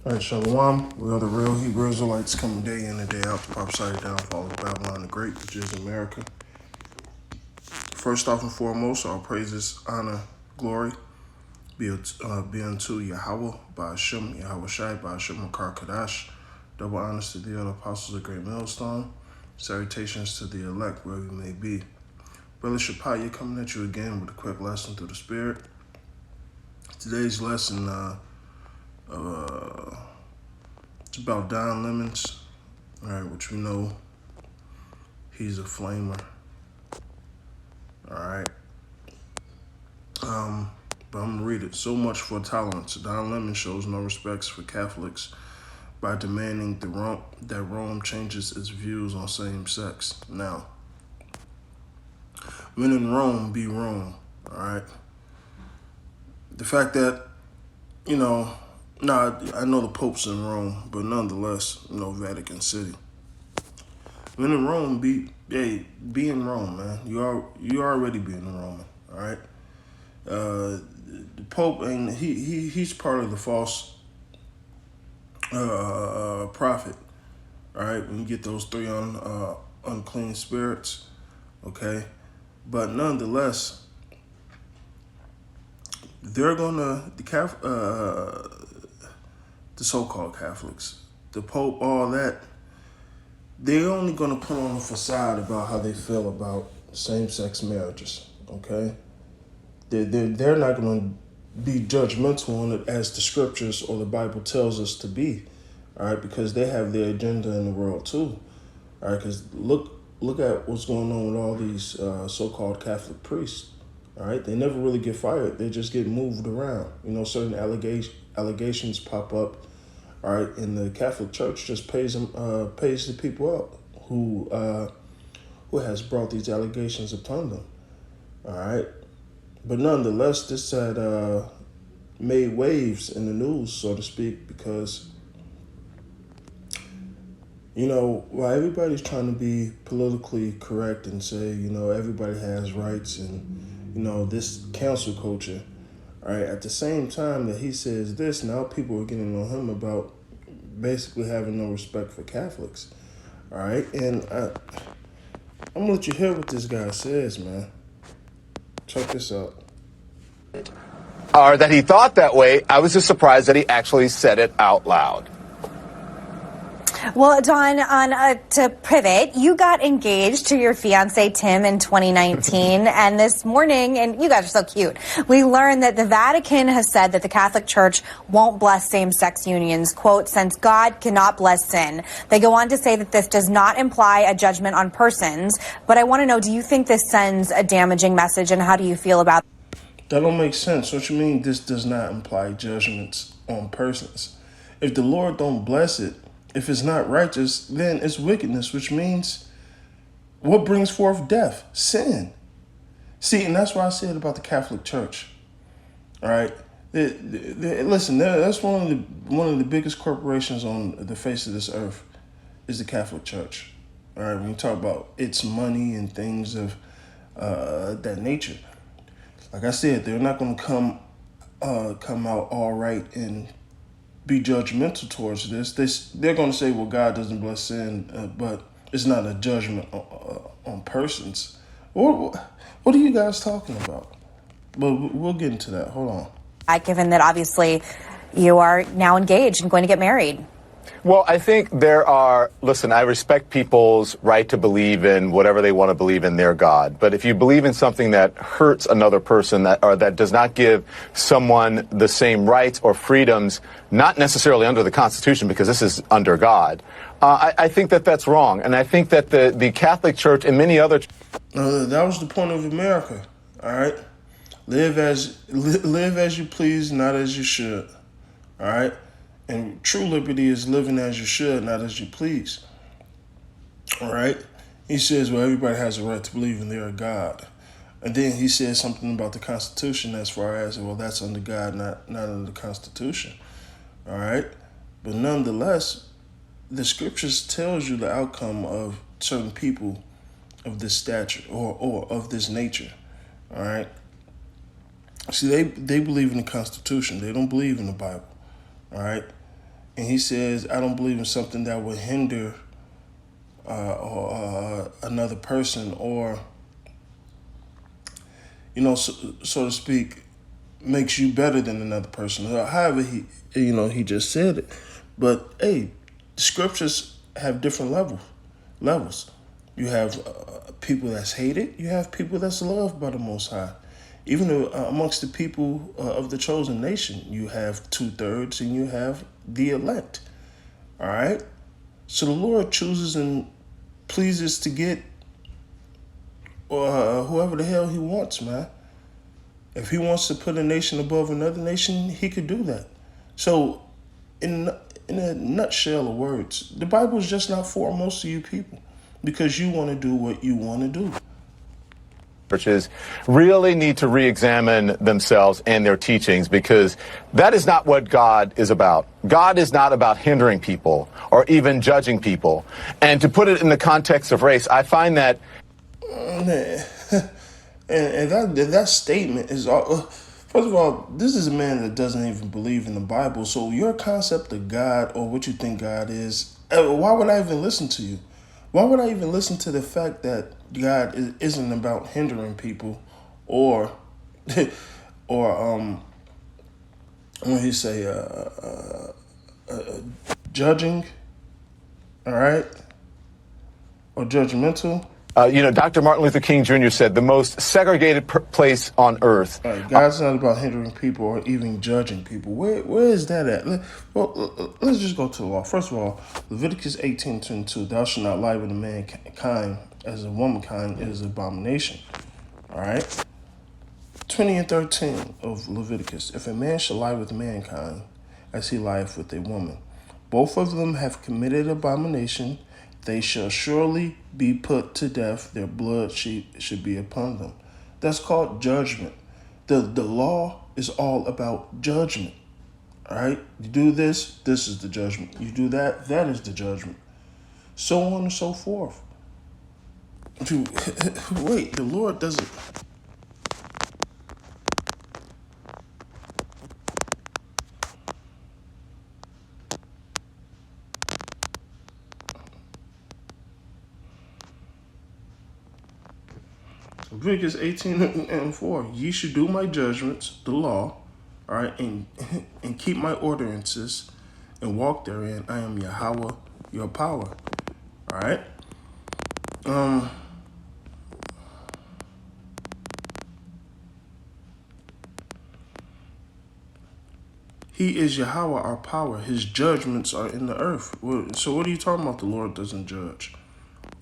All right, Shalom. We are the real Hebrew Israelites coming day in and day out to prophesy the downfall of Babylon the Great, which is America. First off and foremost, all praises, honor, glory be unto Yahweh, by Hashem, Yahweh Shai, by Hashem, Makar Kadash. Double honors to the other apostles of Great Millstone. Salutations to the elect, wherever you may be. Brother Shapaya coming at you again with a quick lesson through the Spirit. Today's lesson, it's about Don Lemons, all right, which we know he's a flamer, all right. But I'm gonna read it. So much for tolerance. Don Lemon shows no respects for Catholics by demanding that Rome changes its views on same-sex. Now, when in Rome, be Rome, all right. The fact that, I know the Pope's in Rome, but nonetheless, Vatican City. When in Rome, be in Rome, man. You already being a Roman, all right. The Pope, and he's part of the false prophet, all right. When you get those three unclean spirits, okay. But nonetheless, they're gonna the so-called Catholics, the Pope, all that. They're only gonna put on a facade about how they feel about same-sex marriages, okay. They're not going to be judgmental on it as the scriptures or the Bible tells us to be, all right, because they have their agenda in the world too, all right, because look at what's going on with all these so-called Catholic priests, all right. They never really get fired. They just get moved around. Certain allegations pop up, all right, and the Catholic Church just pays the people up who has brought these allegations upon them, all right. But nonetheless, this had made waves in the news, so to speak, because, while everybody's trying to be politically correct and say, everybody has rights and, this cancel culture, all right, at the same time that he says this, now people are getting on him about basically having no respect for Catholics, all right? And I'm going to let you hear what this guy says, man. Check this out. Or that he thought that way. I was just surprised that he actually said it out loud. Well, Don, to pivot, you got engaged to your fiance Tim in 2019, and this morning, and you guys are so cute, we learned that the Vatican has said that the Catholic Church won't bless same-sex unions, quote, since God cannot bless sin. They go on to say that this does not imply a judgment on persons, but I want to know, do you think this sends a damaging message, and how do you feel about it? That don't make sense. What you mean this does not imply judgments on persons? If the Lord don't bless it, if it's not righteous, then it's wickedness, which means what brings forth death? Sin. See, and that's why I said about the Catholic Church. All right? Listen, that's one of the biggest corporations on the face of this earth is the Catholic Church. All right? When you talk about its money and things of that nature. Like I said, they're not going to come out all right and be judgmental towards this. They're going to say, well, God doesn't bless sin, but it's not a judgment on persons. What are you guys talking about? But we'll get into that. Hold on. Given that obviously you are now engaged and going to get married. Well, I think I respect people's right to believe in whatever they want to believe in their God. But if you believe in something that hurts another person that does not give someone the same rights or freedoms, not necessarily under the Constitution, because this is under God, I think that that's wrong. And I think that the Catholic Church and many other... That was the point of America, all right? Live as you please, not as you should, all right? And true liberty is living as you should, not as you please. All right? He says, well, everybody has a right to believe in their God. And then he says something about the Constitution as far as, well, that's under God, not under the Constitution. All right? But nonetheless, the scriptures tells you the outcome of certain people of this stature or of this nature. All right? See, they believe in the Constitution. They don't believe in the Bible. All right? and he says, I don't believe in something that would hinder another person, or, so to speak, makes you better than another person. However, he just said it. But hey, scriptures have different levels. You have people that's hated. You have people that's loved by the Most High. Even amongst the people of the chosen nation, you have 2/3 and you have the elect. All right? So the Lord chooses and pleases to get whoever the hell he wants, man. If he wants to put a nation above another nation, he could do that. So, in a nutshell of words, the Bible is just not for most of you people because you want to do what you want to do. Churches really need to re-examine themselves and their teachings, because that is not what God is about. God is not about hindering people or even judging people. And to put it in the context of race, I find that... And that statement is all. First of all, this is a man that doesn't even believe in the Bible. So your concept of God, or what you think God is, why would I even listen to you? Why would I even listen to the fact that God isn't about hindering people, or or when he say judging, all right, or judgmental? Dr. Martin Luther King Jr. said the most segregated place on earth. God's not about hindering people or even judging people. Where is that at? Let's just go to the law. First of all, Leviticus 18:22, thou shalt not lie with a mankind as a womankind is an abomination. All right? 20 and 13 of Leviticus, if a man shall lie with mankind as he lieth with a woman, both of them have committed abomination, they shall surely be put to death, their blood should be upon them. That's called judgment. The law is all about judgment. All right? You do this is the judgment. You do that is the judgment. So on and so forth. Wait, the Lord doesn't... Leviticus 18:4, ye should do my judgments, the law, all right, and keep my ordinances and walk therein. I am Yahweh, your power. All right. He is Yahweh, our power. His judgments are in the earth. So what are you talking about? The Lord doesn't judge.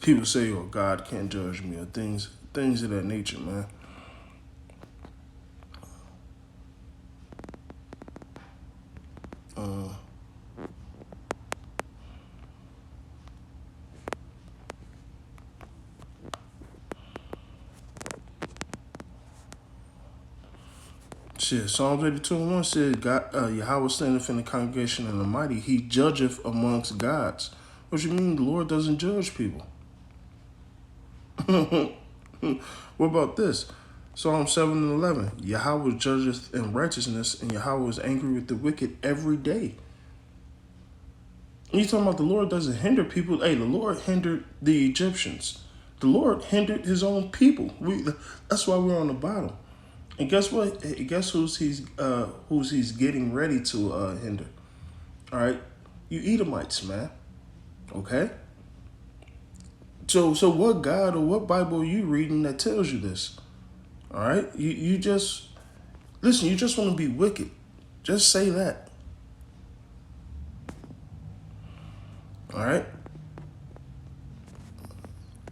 People say, "Oh, God can't judge me," or things of that nature, man. Psalms 82:1 says, God, Yahweh standeth in the congregation of the mighty. He judgeth amongst gods. What you mean the Lord doesn't judge people? What about this? Psalm 7:11. Yahweh judgeth in righteousness, and Yahweh is angry with the wicked every day. And you talking about the Lord doesn't hinder people? Hey, the Lord hindered the Egyptians. The Lord hindered his own people. That's why we're on the bottom. And guess what? Guess who's he's getting ready to hinder? All right, you Edomites, man. Okay. So what God or what Bible are you reading that tells you this? All right, you just listen. You just want to be wicked. Just say that. All right.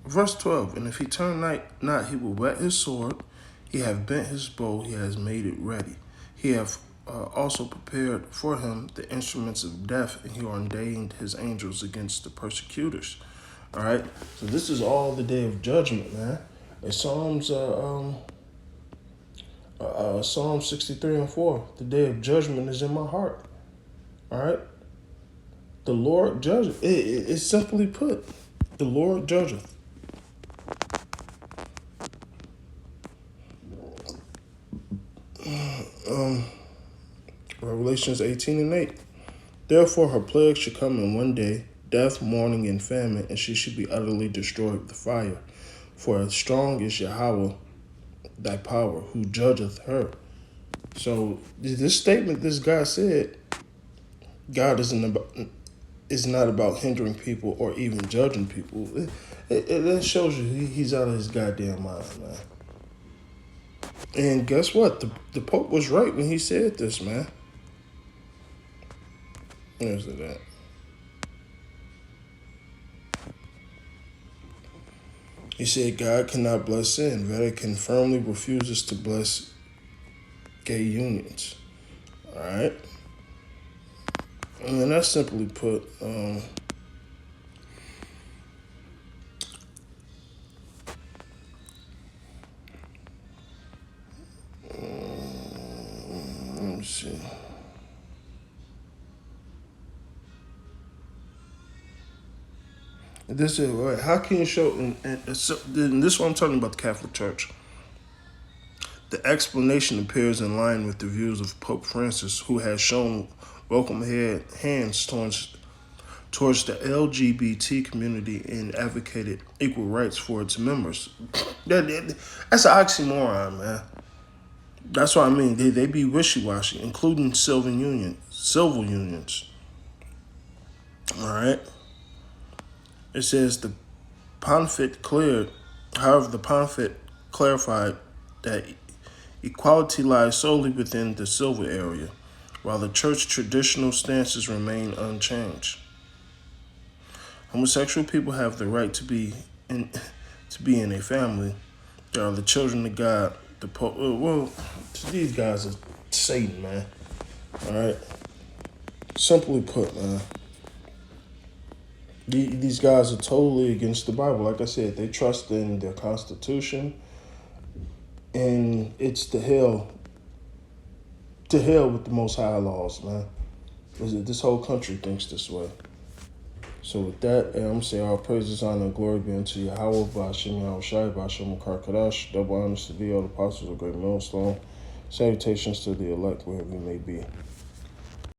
Verse 12. And if he turn not, he will whet his sword. He have bent his bow, he has made it ready. He have also prepared for him the instruments of death, and he ordained his angels against the persecutors. All right, so this is all the day of judgment, man. And Psalms 63:4, the day of judgment is in my heart. All right, the Lord judgeth. It's simply put, the Lord judgeth. Revelations 18:8. Therefore her plague should come in one day, death, mourning, and famine, and she should be utterly destroyed with the fire. For as strong is Yahweh thy power, who judgeth her. So this statement this guy said, God is not about hindering people or even judging people. It shows you he's out of his goddamn mind, man. And guess what? The Pope was right when he said this, man. Where's it at? He said God cannot bless sin. Vatican firmly refuses to bless gay unions. All right? And then that's simply put, let me see. This is right. How can you show? And this is what I'm talking about the Catholic Church. The explanation appears in line with the views of Pope Francis, who has shown welcome hands towards the LGBT community and advocated equal rights for its members. That's an oxymoron, man. That's what I mean. They be wishy-washy, including civil unions. All right. It says the pontificate clarified that equality lies solely within the civil area, while the church's traditional stances remain unchanged. Homosexual people have the right to be in a family. They are the children of God. These guys are Satan, man. All right. Simply put, man. These guys are totally against the Bible. Like I said, they trust in their Constitution, and it's to hell with the Most High laws, man. This whole country thinks this way. So with that, I'm going to say all praises, honor, and glory be unto Yahweh, Ba'ashem Yahushai, Ba'ashem Karkadash, double honors to thee, all the apostles of great millstone. Salutations to the elect wherever we may be.